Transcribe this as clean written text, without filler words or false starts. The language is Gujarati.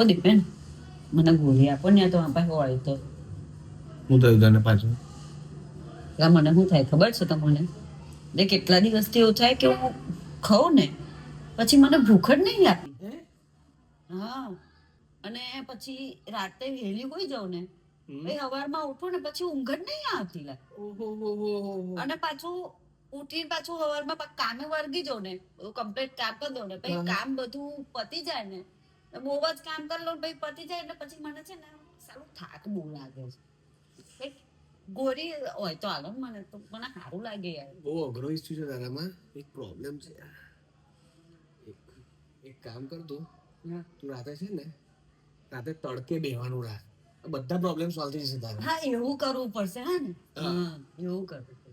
આપો દીપેન મને ગોળી આપો ને તો આ પાસે હોય તો હું થયું તને પાછું? મને શું થાય ખબર છે તમને? એટલે કેટલા દિવસથી એવું થાય કે હું ખાઉં ને પછી મને ભૂખ જ નહીં લાગતી. હા, અને પછી રાતે વહેલી હોઈ જાઉં ને પછી સવારમાં ઉઠું ને પછી ઊંઘ જ નહીં આવતી લા. અને પાછું ઉઠીને પાછું સવારમાં કામે વર્ગી જાઉં ને કમ્પ્લીટ કામ કરી દઉં ને પછી કામ બધું પતી જાય ને બહુ જ કામ કરી લઉં પછી પતી જાય એટલે પછી મને છે ને સારું થાક બહુ લાગે છે. કંઈક ગોળી હોય તો હાલો મને તો મને સારું લાગે યાર. બહુ અઘરો ઇસ્યુ છે તારામાં. એક પ્રોબ્લેમ છે. એક કામ કર તું રાતે છે ને રાતે તડકે બેહવાનું રાખ, બધા પ્રોબ્લેમ સોલ્વ થઈ જશે તારા. હા એવું કરવું પડશે. હા ને હા એવું કરવું.